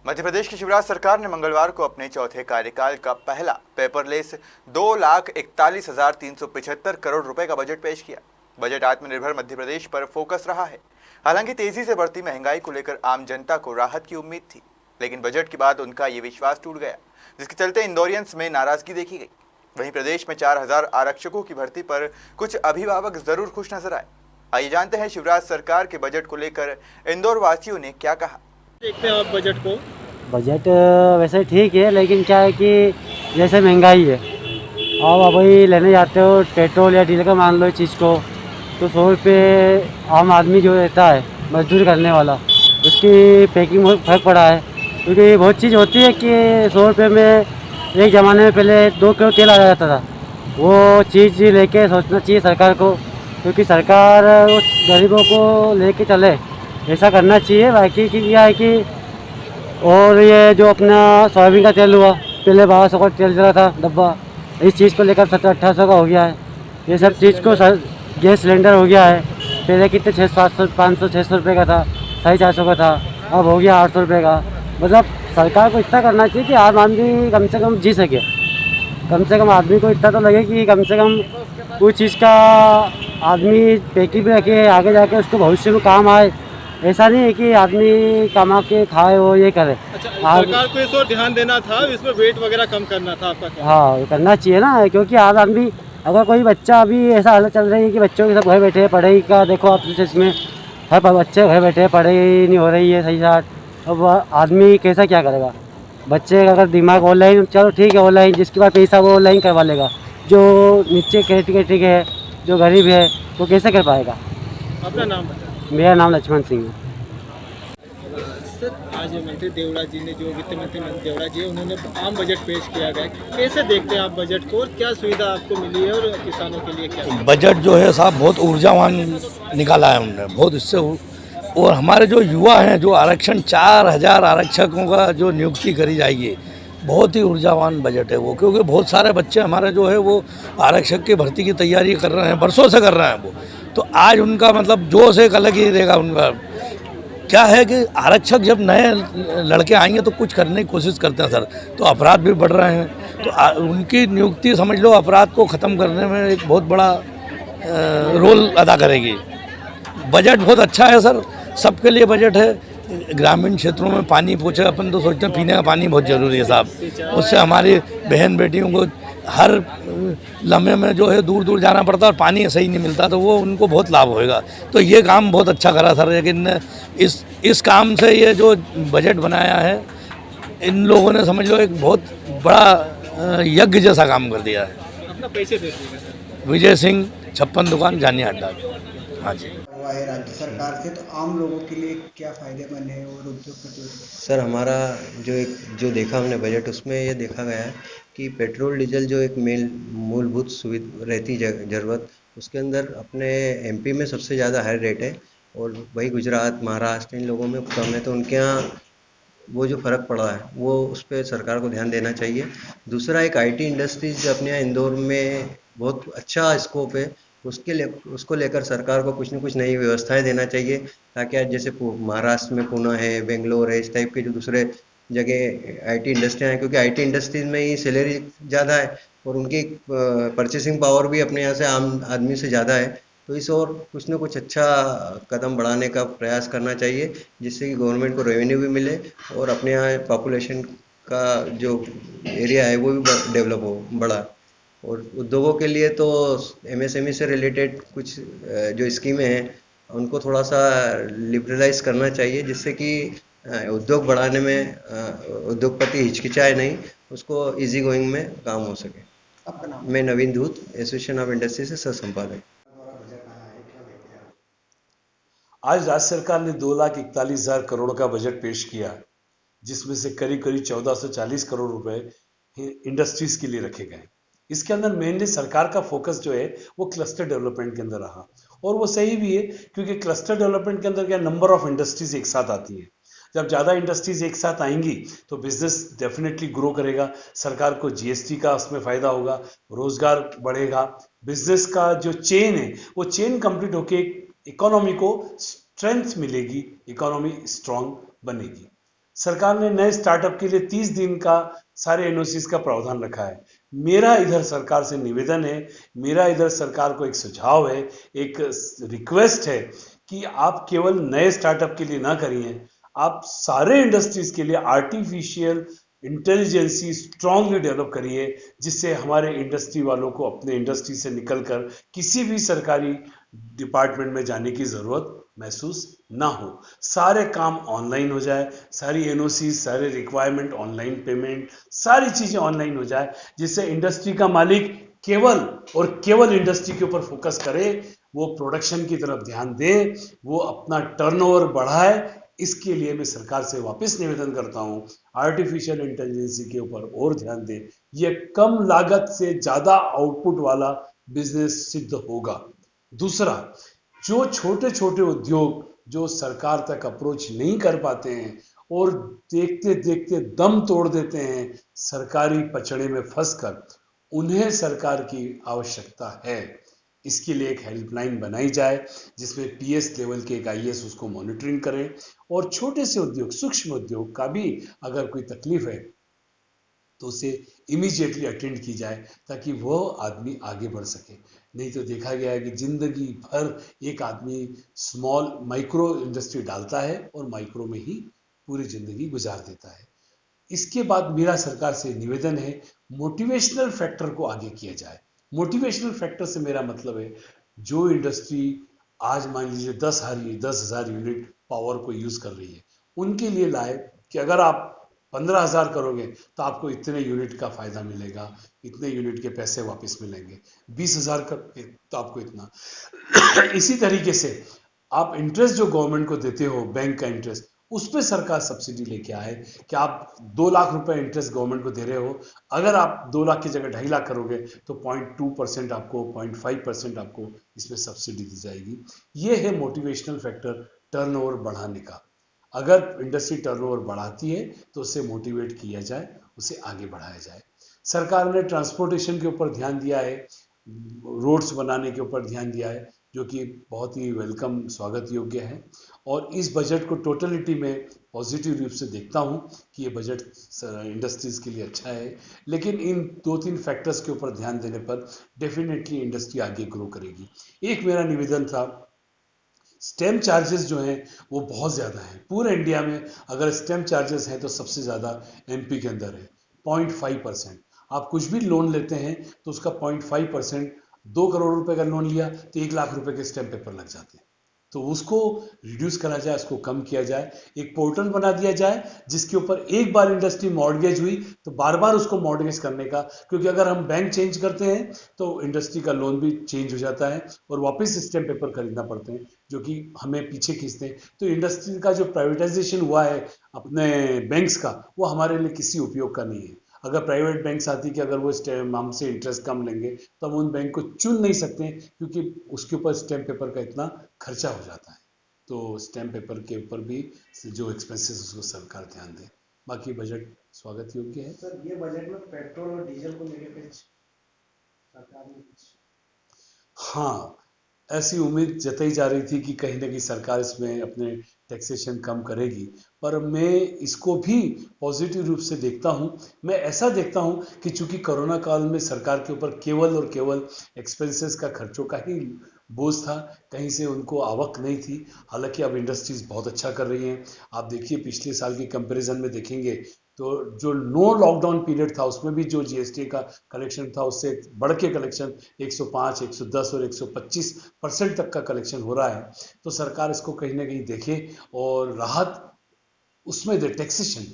मध्य प्रदेश की शिवराज सरकार ने मंगलवार को अपने चौथे कार्यकाल का पहला पेपरलेस 2,41,375 करोड़ रुपए का बजट पेश किया। बजट आत्मनिर्भर मध्य प्रदेश पर फोकस रहा है। हालांकि तेजी से बढ़ती महंगाई को लेकर आम जनता को राहत की उम्मीद थी, लेकिन बजट के बाद उनका ये विश्वास टूट गया, जिसके चलते इंदौरियंस में नाराजगी देखी गई। वहीं प्रदेश में 4,000 आरक्षकों की भर्ती पर कुछ अभिभावक जरूर खुश नजर आए। आइए जानते हैं शिवराज सरकार के बजट को लेकर इंदौर वासियों ने क्या कहा। देखते हैं आप बजट को। बजट वैसे ठीक है, लेकिन क्या है कि जैसे महंगाई है, आप अभी लेने जाते हो पेट्रोल या डीजल का मान लो इस चीज़ को, तो 100 रुपये आम आदमी जो रहता है मजदूरी करने वाला, उसकी पैकिंग में फर्क पड़ा है। क्योंकि बहुत चीज़ होती है कि 100 रुपये में एक ज़माने में पहले 2 किलो तेल आ जाता था, वो चीज़ लेके सोचना चाहिए सरकार को, क्योंकि सरकार उस गरीबों को लेके चले, ऐसा करना चाहिए। बाकी क्या है कि और ये जो अपना सोयाबीन का तेल हुआ, पहले 1200 का तेल चला था डब्बा, इस चीज़ को लेकर 1700-1800 का हो गया है। ये सब चीज़ को गैस सिलेंडर हो गया है, पहले कितने 500-600 रुपये का था, 450 का था, अब हो गया 800 रुपये का। मतलब सरकार को इतना करना चाहिए कि आम आदमी कम से कम जी सके, कम से कम आदमी को इतना तो लगे कि कम से कम कोई चीज़ का आदमी पैकिंग भी रखे, आगे जाके उसको भविष्य में काम आए। ऐसा नहीं है कि आदमी कमा के खाए वो ये करे। अच्छा, सरकार को इस ओर ध्यान देना था, इसमें वेट वगैरह कम करना था आपका क्या? हाँ, करना चाहिए ना, क्योंकि आज आदमी अगर कोई बच्चा अभी ऐसा हालत चल रही है कि बच्चों के सब घर बैठे हैं, पढ़ाई का देखो आप इसमें हर बच्चे घर बैठे हैं, पढ़ाई नहीं हो रही है सही साथ। अब आदमी कैसा क्या करेगा? बच्चे का अगर दिमाग ऑनलाइन, चलो ठीक है ऑनलाइन, जिसके पास पैसा वो ऑनलाइन करवा लेगा, जो नीचे कैटेगरी है, जो गरीब है, वो कैसे कर पाएगा? अपना नाम बताएं। मेरा नाम लक्ष्मण सिंह है। सर, आज मंत्री देवड़ा जी ने, जो वित्त मंत्री देवड़ा जी है, उन्होंने आम बजट पेश किया गया। कैसे देखते हैं आप बजट को और क्या सुविधा आपको मिली है और किसानों के लिए क्या? बजट जो है साहब बहुत ऊर्जावान निकाला है उन्होंने, बहुत इससे। और हमारे जो युवा हैं, जो आरक्षण 4,000 आरक्षकों का जो नियुक्ति करी जाएगी, बहुत ही ऊर्जावान बजट है वो। क्योंकि बहुत सारे बच्चे हमारे जो है वो आरक्षक की भर्ती की तैयारी कर रहे हैं, बरसों से कर रहे हैं वो। तो आज उनका मतलब जोश एक अलग ही रहेगा उनका। क्या है कि आरक्षक जब नए लड़के आएंगे तो कुछ करने की कोशिश करते हैं सर, तो अपराध भी बढ़ रहे हैं, तो उनकी नियुक्ति समझ लो अपराध को ख़त्म करने में एक बहुत बड़ा रोल अदा करेगी। बजट बहुत अच्छा है सर, सबके लिए बजट है। ग्रामीण क्षेत्रों में पानी पहुँचे, अपन तो सोचते हैं पीने का पानी बहुत ज़रूरी है साहब, उससे हमारी बहन बेटियों को हर लम्हे में जो है दूर दूर जाना पड़ता है और पानी सही नहीं मिलता, तो वो उनको बहुत लाभ होएगा। तो ये काम बहुत अच्छा करा सर, लेकिन इस काम से ये जो बजट बनाया है, इन लोगों ने समझ लो एक बहुत बड़ा यज्ञ जैसा काम कर दिया है। अपना पैसे दे दीजिए सर। विजय सिंह, 56 दुकान, जानिया अड्डा। हाँ जी। हुआ है राज्य सरकार से, तो आम लोगों के लिए क्या फायदेमंद है और उद्योगपतियों के लिए? सर, हमारा जो देखा हमने बजट, उसमें ये देखा गया है कि पेट्रोल डीजल जो एक मेन मूलभूत सुविधा रहती ज़रूरत, उसके अंदर अपने एमपी में सबसे ज़्यादा हाई रेट है और वही गुजरात, महाराष्ट्र, इन लोगों में कम है। तो उनके यहाँ वो जो फ़र्क पड़ा है वो उस पर सरकार को ध्यान देना चाहिए। दूसरा, एक आईटी इंडस्ट्रीज अपने यहाँ इंदौर में बहुत अच्छा स्कोप है, उसको लेकर सरकार को कुछ न कुछ नई व्यवस्थाएं देना चाहिए, ताकि आज जैसे महाराष्ट्र में पुणे है, बेंगलोर है, इस टाइप के जो दूसरे जगह आईटी इंडस्ट्रियाँ हैं, क्योंकि आईटी इंडस्ट्रीज में ही सैलरी ज़्यादा है और उनकी परचेसिंग पावर भी अपने यहाँ से आम आदमी से ज़्यादा है। तो इस और कुछ न कुछ अच्छा कदम बढ़ाने का प्रयास करना चाहिए, जिससे कि गवर्नमेंट को रेवेन्यू भी मिले और अपने यहाँ पॉपुलेशन का जो एरिया है वो भी डेवलप हो, बढ़ा। और उद्योगों के लिए तो एमएसएमई से रिलेटेड कुछ जो स्कीमें हैं उनको थोड़ा सा लिबरलाइज करना चाहिए, जिससे कि उद्योग बढ़ाने में उद्योगपति हिचकिचाए नहीं, उसको इजी गोइंग में काम हो सके। आपका नाम? मैं नवीन धूत, एसोसिएशन ऑफ इंडस्ट्री से सह संपादक। आज राज्य सरकार ने 2,41,000 करोड़ का बजट पेश किया, जिसमें से करीब करीब 1,440 करोड़ रुपए इंडस्ट्रीज के लिए रखे गए। इसके अंदर मेनली सरकार का फोकस जो है वो क्लस्टर डेवलपमेंट के अंदर रहा, और वो सही भी है, क्योंकि क्लस्टर डेवलपमेंट के अंदर क्या नंबर ऑफ इंडस्ट्रीज एक साथ आती है। जब ज़्यादा इंडस्ट्रीज एक साथ आएंगी तो बिजनेस डेफिनेटली ग्रो करेगा, सरकार को जीएसटी का उसमें फायदा होगा, रोजगार बढ़ेगा, बिजनेस का जो चेन है वो चेन कंप्लीट होकर इकोनॉमी को स्ट्रेंथ मिलेगी, इकोनॉमी स्ट्रांग बनेगी। सरकार ने नए स्टार्टअप के लिए 30 दिन का सारे एनओसीज का प्रावधान रखा है। मेरा इधर सरकार से निवेदन है, मेरा इधर सरकार को एक सुझाव है, एक रिक्वेस्ट है कि आप केवल नए स्टार्टअप के लिए ना करिए, आप सारे इंडस्ट्रीज के लिए आर्टिफिशियल इंटेलिजेंसी स्ट्रांगली डेवलप करिए, जिससे हमारे इंडस्ट्री वालों को अपने इंडस्ट्री से निकलकर किसी भी सरकारी डिपार्टमेंट में जाने की जरूरत महसूस ना हो। सारे काम ऑनलाइन हो जाए, सारी एनओसी, सारे रिक्वायरमेंट ऑनलाइन, पेमेंट, सारी चीजें ऑनलाइन हो जाए, जिससे इंडस्ट्री का मालिक केवल और केवल इंडस्ट्री के ऊपर फोकस करे, वो प्रोडक्शन की तरफ ध्यान दे, वो अपना टर्नओवर बढ़ाए। इसके लिए मैं सरकार से वापस निवेदन करता हूं, आर्टिफिशियल इंटेलिजेंसी के ऊपर और ध्यान दे। ये कम लागत से ज्यादा आउटपुट वाला बिजनेस सिद्ध होगा। दूसरा, जो छोटे छोटे उद्योग जो सरकार तक अप्रोच नहीं कर पाते हैं और देखते देखते दम तोड़ देते हैं सरकारी पचड़े में फंसकर, उन्हें सरकार की आवश्यकता है। इसके लिए एक हेल्पलाइन बनाई जाए, जिसमें पीएस लेवल के एक आईएएस उसको मॉनिटरिंग करें, और छोटे से उद्योग, सूक्ष्म उद्योग का भी अगर कोई तकलीफ है तो उसे इमीडिएटली अटेंड की जाए, ताकि वो आदमी आगे बढ़ सके। नहीं तो देखा गया है कि जिंदगी भर एक आदमी स्मॉल माइक्रो इंडस्ट्री डालता है और माइक्रो में ही पूरी जिंदगी गुजार देता है। इसके बाद मेरा सरकार से निवेदन है, मोटिवेशनल फैक्टर को आगे किया जाए। मोटिवेशनल फैक्टर से मेरा मतलब है, जो इंडस्ट्री आज मान लीजिए 10,000 यूनिट पावर को यूज कर रही है, उनके लिए लाए कि अगर आप 15,000 करोगे तो आपको इतने यूनिट का फायदा मिलेगा, इतने यूनिट के पैसे वापस मिलेंगे। 20,000 करोगे तो आपको इतना। इसी तरीके से आप इंटरेस्ट जो गवर्नमेंट को देते हो, बैंक का इंटरेस्ट, उस पर सरकार सब्सिडी लेके आए कि आप 2 लाख रुपए इंटरेस्ट गवर्नमेंट को दे रहे हो, अगर आप 2 लाख की जगह 2.5 लाख करोगे तो 0.2% आपको, 0.5% आपको इसमें सब्सिडी दी जाएगी। ये है मोटिवेशनल फैक्टर टर्नओवर बढ़ाने का। अगर इंडस्ट्री टर्नओवर बढ़ाती है तो उसे मोटिवेट किया जाए, उसे आगे बढ़ाया जाए। सरकार ने ट्रांसपोर्टेशन के ऊपर ध्यान दिया है, रोड्स बनाने के ऊपर ध्यान दिया है, जो कि बहुत ही वेलकम, स्वागत योग्य है। और इस बजट को टोटलिटी में पॉजिटिव रूप से देखता हूं कि ये बजट इंडस्ट्रीज के लिए अच्छा है, लेकिन इन 2-3 फैक्टर्स के ऊपर ध्यान देने पर डेफिनेटली इंडस्ट्री आगे ग्रो करेगी। एक मेरा निवेदन था, स्टैम्प चार्जेस जो हैं वो बहुत ज़्यादा हैं पूरे इंडिया में। अगर स्टैम्प चार्जेस हैं तो सबसे ज़्यादा एमपी के अंदर है, 0.5%। आप कुछ भी लोन लेते हैं तो उसका 0.5%, 2 करोड़ रुपए का लोन लिया तो 1 लाख रुपए के स्टैम्प पेपर लग जाते हैं। तो उसको रिड्यूस करा जाए, उसको कम किया जाए, एक पोर्टल बना दिया जाए जिसके ऊपर एक बार इंडस्ट्री मॉर्गेज हुई तो बार बार उसको मॉर्गेज करने का, क्योंकि अगर हम बैंक चेंज करते हैं तो इंडस्ट्री का लोन भी चेंज हो जाता है और वापस स्टैम्प पेपर खरीदना पड़ते हैं, जो कि हमें पीछे खींचते हैं। तो इंडस्ट्री का जो प्राइवेटाइजेशन हुआ है अपने बैंक्स का, वो हमारे लिए किसी उपयोग का नहीं है। अगर प्राइवेट बैंक्स आती कि अगर वो हमसे इंटरेस्ट कम लेंगे तो हम उन बैंक को चुन नहीं सकते, क्योंकि उसके ऊपर स्टैम्प पेपर का इतना खर्चा हो जाता है। तो स्टैम्प पेपर के ऊपर भी जो एक्सपेंसेस, उसको सरकार ध्यान दे। बाकी बजट स्वागत योग्य है। सर, ये बजट में पेट्रोल और डीजल को लेकर कुछ सरकार ने कुछ, हाँ, ऐसी उम्मीद जताई जा रही थी कि कहीं ना कहीं सरकार इसमें अपने टैक्सेशन कम करेगी, पर मैं इसको भी पॉजिटिव रूप से देखता हूं। मैं ऐसा देखता हूं कि चूंकि कोरोना काल में सरकार के ऊपर केवल और केवल एक्सपेंसेस का खर्चों का ही बोझ था, कहीं से उनको आवक नहीं थी। हालांकि अब इंडस्ट्रीज बहुत अच्छा कर रही हैं। आप देखिए पिछले साल की कंपैरिजन में देखेंगे तो जो नो लॉकडाउन पीरियड था उसमें भी जो जीएसटी का कलेक्शन था उससे बढ़ के कलेक्शन 105, 110 और 125% तक का कलेक्शन हो रहा है। तो सरकार इसको कहीं ना कहीं देखे और राहत उसमें दे, टैक्सेशन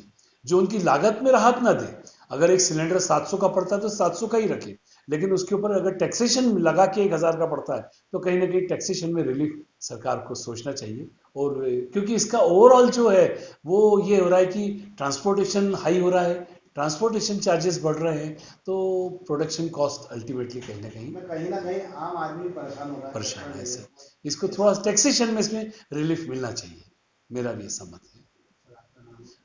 जो उनकी लागत में राहत ना दे। अगर एक सिलेंडर 700 का पड़ता है तो 700 का ही रखे, लेकिन उसके ऊपर अगर टैक्सेशन लगा के 1,000 का पड़ता है तो कहीं ना कहीं टैक्सेशन में रिलीफ सरकार को सोचना चाहिए। और क्योंकि इसका ओवरऑल जो है वो ये हो रहा है कि ट्रांसपोर्टेशन हाई हो रहा है, ट्रांसपोर्टेशन चार्जेस बढ़ रहे हैं, तो प्रोडक्शन कॉस्ट अल्टीमेटली कहीं ना कहीं आम आदमी परेशान हो रहा है। परेशान है सर। इसको थोड़ा टैक्सेशन में इसमें रिलीफ मिलना चाहिए, मेरा भी ऐसा मत है।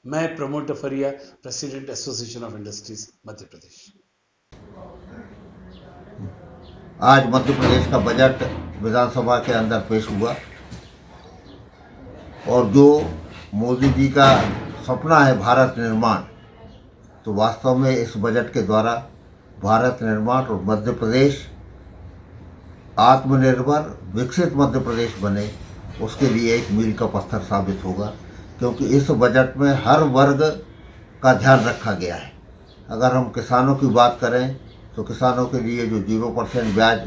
मैं Pramod Tafaria, president association of industries Madhya Pradesh. आज मध्य प्रदेश का बजट विधानसभा के अंदर पेश हुआ और जो मोदी जी का सपना है भारत निर्माण, तो वास्तव में इस बजट के द्वारा भारत निर्माण और मध्य प्रदेश आत्मनिर्भर विकसित मध्य प्रदेश बने, उसके लिए एक मील का पत्थर साबित होगा, क्योंकि इस बजट में हर वर्ग का ध्यान रखा गया है। अगर हम किसानों की बात करें तो किसानों के लिए जो 0% ब्याज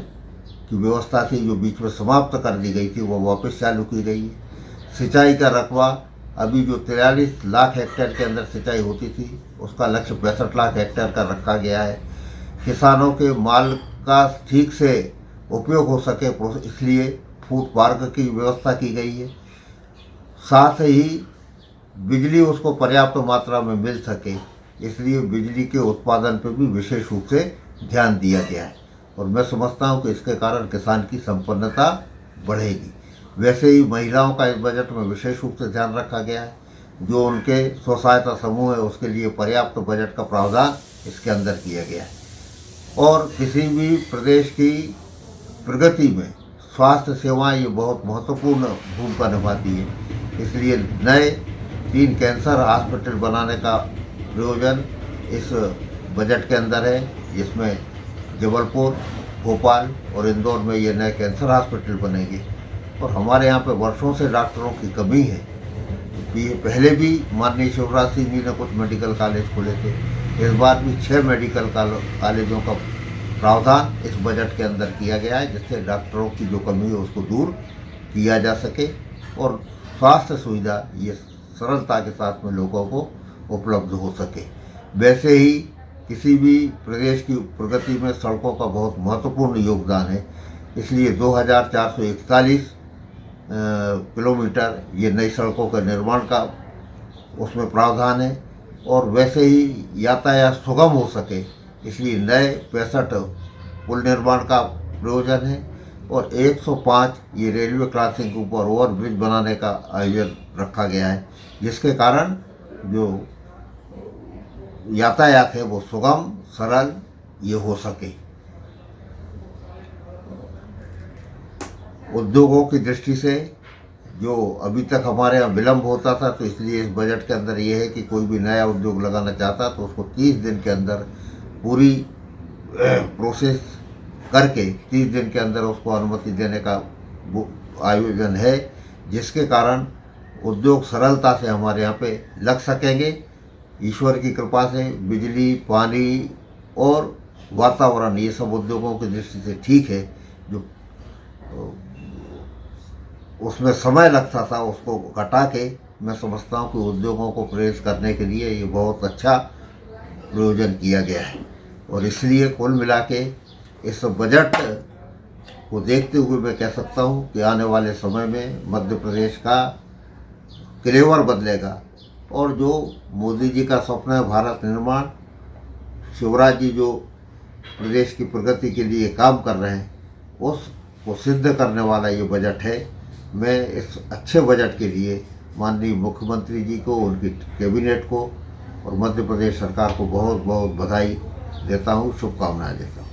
की व्यवस्था थी, जो बीच में समाप्त कर दी गई थी, वो वापस चालू की गई है। सिंचाई का रकबा अभी जो 43 लाख हेक्टेयर के अंदर सिंचाई होती थी, उसका लक्ष्य 65 लाख हेक्टेयर का रखा गया है। किसानों के माल का ठीक से उपयोग हो सके, इसलिए फूड पार्क की व्यवस्था की गई है। साथ ही बिजली उसको पर्याप्त मात्रा में मिल सके, इसलिए बिजली के उत्पादन पर भी विशेष रूप से ध्यान दिया गया है। और मैं समझता हूँ कि इसके कारण किसान की संपन्नता बढ़ेगी। वैसे ही महिलाओं का इस बजट में विशेष रूप से ध्यान रखा गया है। जो उनके स्व सहायता समूह है, उसके लिए पर्याप्त बजट का प्रावधान इसके अंदर किया गया है। और किसी भी प्रदेश की प्रगति में स्वास्थ्य सेवाएं ये बहुत महत्वपूर्ण भूमिका निभाती है, इसलिए नए 3 कैंसर हॉस्पिटल बनाने का प्रयोजन इस बजट के अंदर है, जिसमें जबलपुर, भोपाल और इंदौर में ये नए कैंसर हॉस्पिटल बनेंगे। और हमारे यहाँ पे वर्षों से डॉक्टरों की कमी है। ये पहले भी माननीय शिवराज सिंह जी ने कुछ मेडिकल कॉलेज खोले थे, इस बार भी 6 मेडिकल कॉलेजों का प्रावधान इस बजट के अंदर किया गया है, जिससे डॉक्टरों की जो कमी है उसको दूर किया जा सके और स्वास्थ्य सुविधा ये सरलता के साथ में लोगों को उपलब्ध हो सके। वैसे ही किसी भी प्रदेश की प्रगति में सड़कों का बहुत महत्वपूर्ण योगदान है, इसलिए 2441 किलोमीटर ये नई सड़कों के निर्माण का उसमें प्रावधान है। और वैसे ही यातायात सुगम हो सके, इसलिए नए 65 पुल निर्माण का प्रयोजन है। और 105 ये रेलवे क्रॉसिंग के ऊपर ओवर ब्रिज बनाने का आयोजन रखा गया है, जिसके कारण जो यातायात है वो सुगम सरल ये हो सके। उद्योगों की दृष्टि से जो अभी तक हमारे यहाँ विलम्ब होता था, तो इसलिए इस बजट के अंदर ये है कि कोई भी नया उद्योग लगाना चाहता तो उसको 30 दिन के अंदर पूरी प्रोसेस करके 30 दिन के अंदर उसको अनुमति देने का आयोजन है, जिसके कारण उद्योग सरलता से हमारे यहाँ पे लग सकेंगे। ईश्वर की कृपा से बिजली, पानी और वातावरण ये सब उद्योगों की दृष्टि से ठीक है। जो उसमें समय लगता था उसको घटा के मैं समझता हूँ कि उद्योगों को प्रेरित करने के लिए ये बहुत अच्छा प्रयोजन किया गया है। और इसलिए कुल मिला के इस बजट को देखते हुए मैं कह सकता हूँ कि आने वाले समय में मध्य प्रदेश का क्लेवर बदलेगा। और जो मोदी जी का सपना है भारत निर्माण, शिवराज जी जो प्रदेश की प्रगति के लिए काम कर रहे हैं, उसको सिद्ध करने वाला ये बजट है। मैं इस अच्छे बजट के लिए माननीय मुख्यमंत्री जी को, उनकी कैबिनेट को और मध्य प्रदेश सरकार को बहुत बहुत बधाई देता हूँ, शुभकामनाएं देता हूँ।